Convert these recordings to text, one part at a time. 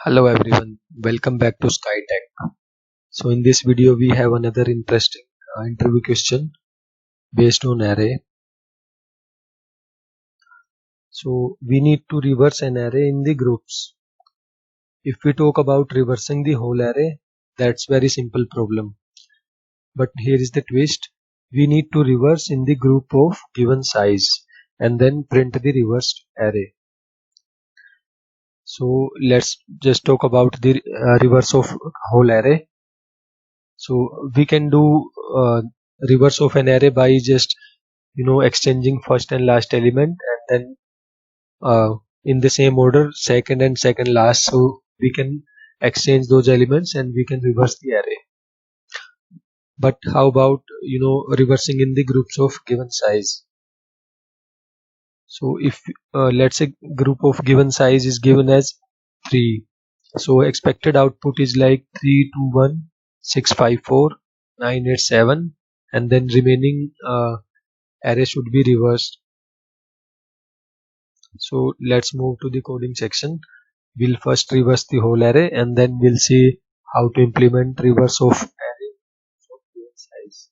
Hello everyone, welcome back to SkyTech. So in this video we have another interesting interview question based on array. So we need to reverse an array in the groups. If we talk about reversing the whole array, that's very simple problem. But here is the twist. We need to reverse in the group of given size and then print the reversed array. So let's just talk about the reverse of whole array. So we can do reverse of an array by just exchanging first and last element, and then in the same order second and second last, so we can exchange those elements and we can reverse the array. But how about reversing in the groups of given size? So if let's say group of given size is given as 3, so expected output is like 3 2 1 6 5 4 9 8 7, and then remaining array should be reversed. So let's move to the coding section. We'll first reverse the whole array and then we'll see how to implement reverse of array of given size.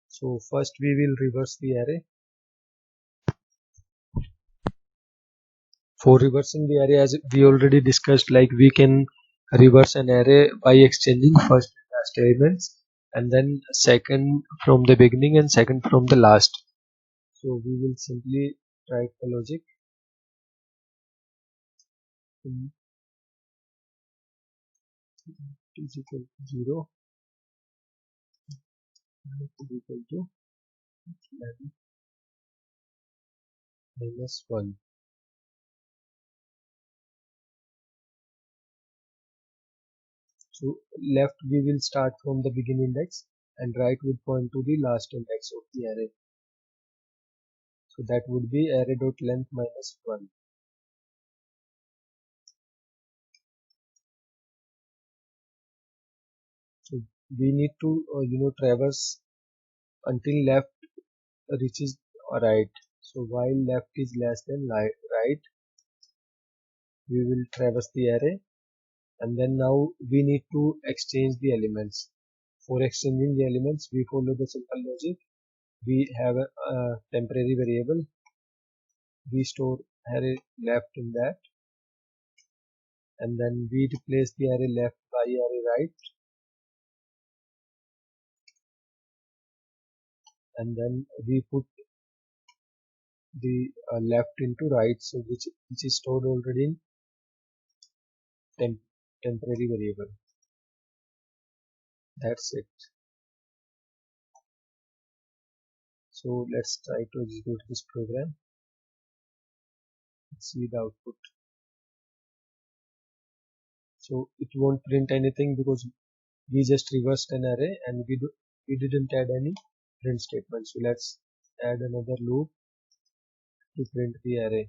So first we will reverse the array. For reversing the array, as we already discussed, like we can reverse an array by exchanging first and last elements, and then second from the beginning and second from the last. So we will simply write the logic. Is equal to 0 is equal to 11 minus 1. So left we will start from the begin index and right will point to the last index of the array. So that would be array dot length minus 1. So we need to traverse until left reaches right. So while left is less than right, we will traverse the array, and then now we need to exchange the elements. For exchanging the elements, we follow the simple logic. We have a temporary variable. We store array left in that, and then we replace the array left by array right, and then we put the left into right, so which is stored already in temporary variable. That's it. So let's try to execute this program. Let's see the output. So it won't print anything because we just reversed an array and we didn't add any print statement. So let's add another loop to print the array.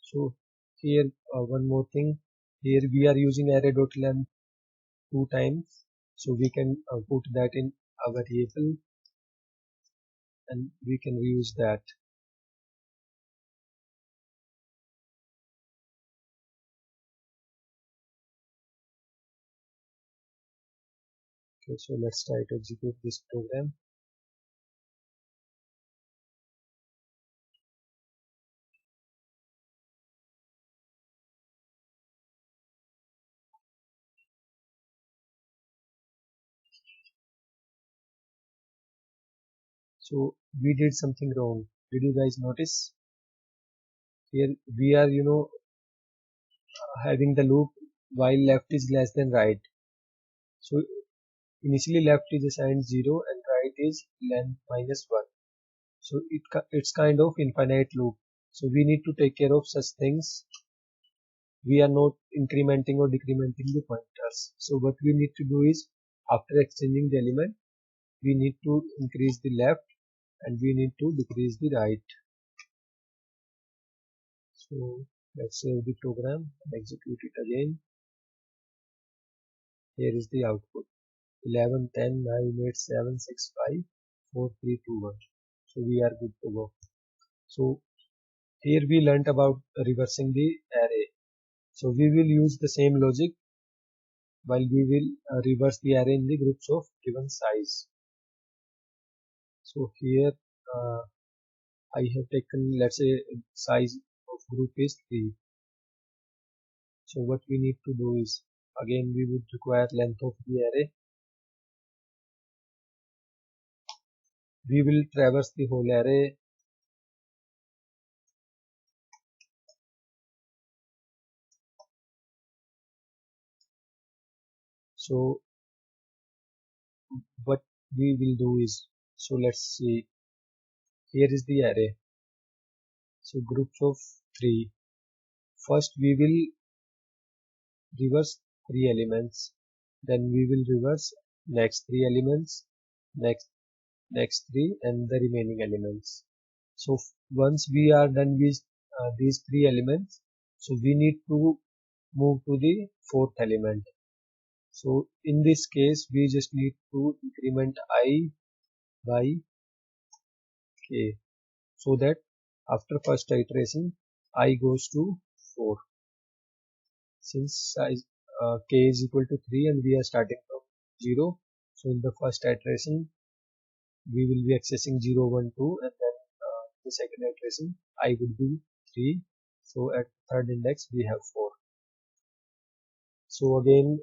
So here one more thing, here we are using array.length 2 times, so we can put that in a variable and we can reuse that. Okay, so let's try to execute this program. So we did something wrong. Did you guys notice? Here we are having the loop while left is less than right. So initially left is assigned 0 and right is length minus 1. So it's kind of infinite loop. So we need to take care of such things. We are not incrementing or decrementing the pointers. So what we need to do is, after exchanging the element, we need to increase the left and we need to decrease the right. So Let's save the program and execute it again. Here is the output: 11, 10, 9, 8, 7, 6, 5, 4, 3, 2, 1. So we are good to go. So here we learnt about reversing the array. So we will use the same logic while we will reverse the array in the groups of given size. So here uh, I have taken, let's say, size of group is 3. So what we need to do is, again we would require length of the array. We will traverse the whole array. So what we will do is, so let's see, here is the array. So groups of 3. First we will reverse 3 elements, then we will reverse next 3 elements, next 3, and the remaining elements. So once we are done with these 3 elements, so we need to move to the 4th element. So in this case we just need to increment I by k, so that after first iteration I goes to 4. Since size k is equal to 3 and we are starting from 0, so in the first iteration we will be accessing 0, 1, 2, and then the second iteration I will be 3. So at third index we have 4. So again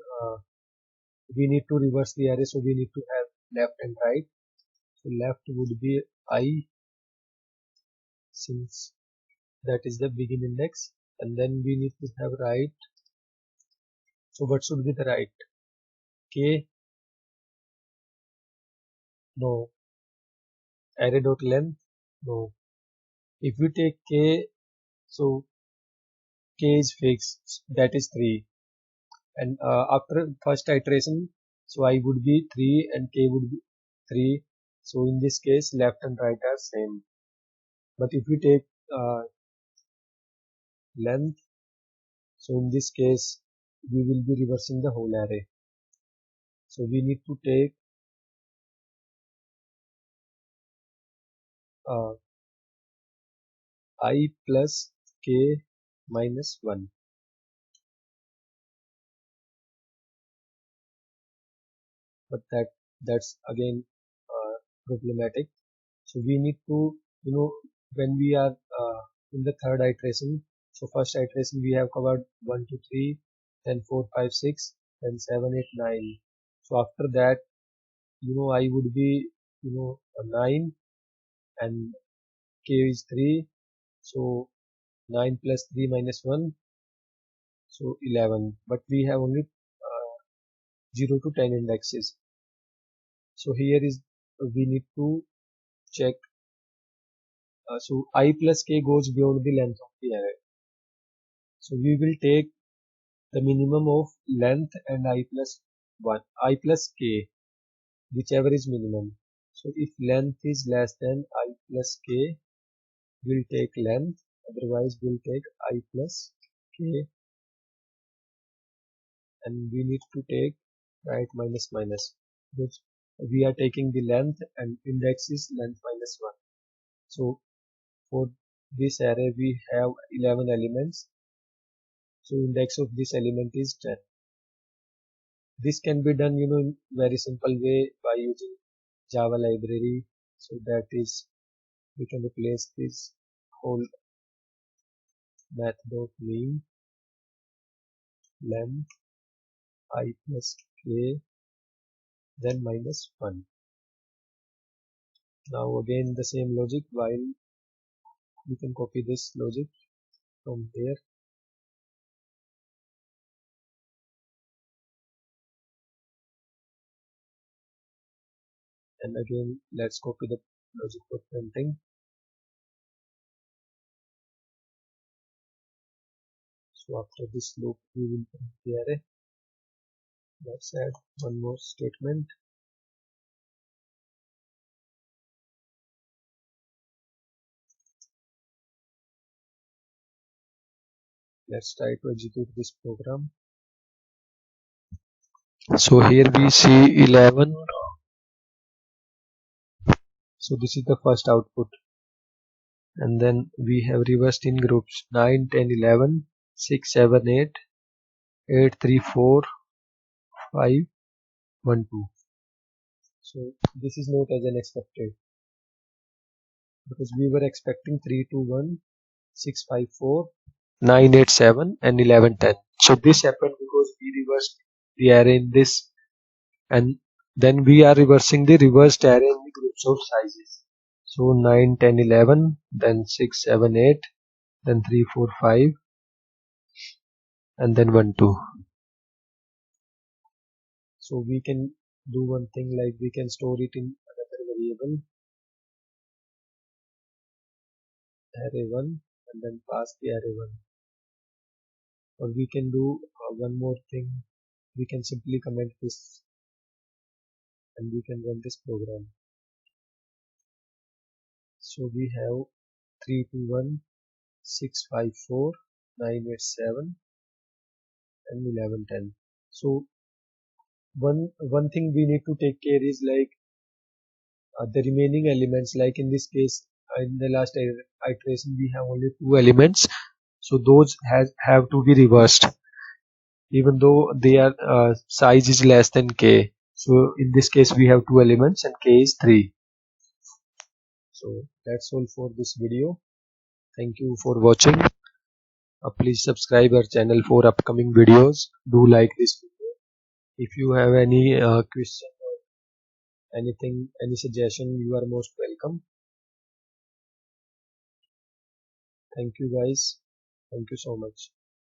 we need to reverse the array, so we need to have left and right. So left would be I, since that is the begin index, and then we need to have right. So what should be the right? K? No. Array dot length? No. If we take k, so k is fixed, that is 3, and after first iteration, so I would be 3 and k would be 3. So in this case left and right are same. But if we take length, so in this case we will be reversing the whole array. So we need to take I plus k minus 1. But that's again problematic. So we need to, when we are in the third iteration, so first iteration we have covered 1, 2, 3, then 4, 5, 6, then 7, 8, 9. So after that, I would be, a 9, and k is 3. So 9 plus 3 minus 1, so 11. But we have only 0 to 10 indexes. So here is, we need to check. So I plus k goes beyond the length of the array. So we will take the minimum of length and I plus 1, I plus k, whichever is minimum. So if length is less than I plus k, we'll take length, otherwise we'll take I plus k, and we need to take right minus minus, which we are taking the length and index is length minus 1. So for this array we have 11 elements, so index of this element is 10. This can be done, in very simple way by using Java library. So that is, we can replace this whole method of mean length I plus k, then minus 1. Now again the same logic, while we can copy this logic from here, and again let's copy the logic for printing. So after this loop we will print the array. Let's add one more statement. Let's try to execute this program. So here we see 11. So this is the first output, and then we have reversed in groups 9, 10, 11, 6, 7, 8, 8, 3, 4, 5, 1, 2. So this is not as unexpected because we were expecting 3, 2, 1, 6, 5, 4, 9, 8, 7, and 11, 10. So this happened because we reversed the array in this, and then we are reversing the reversed array in the groups of sizes. So 9, 10, 11, then 6, 7, 8, then 3, 4, 5, and then 1, 2. So we can do one thing, like we can store it in another variable, array1, and then pass the array1. Or we can do one more thing, we can simply comment this and we can run this program. So we have 3, 2, 1, 6, 5, 4, 9, 8, 7, and 11, 10. So one thing we need to take care is like the remaining elements, like in this case in the last iteration we have only 2 elements, so those have to be reversed even though their size is less than k. So in this case we have 2 elements and k is 3. So that's all for this video. Thank you for watching. Please subscribe our channel for upcoming videos. Do like this video. If you have any question or anything, any suggestion, you are most welcome. Thank you guys. Thank you so much.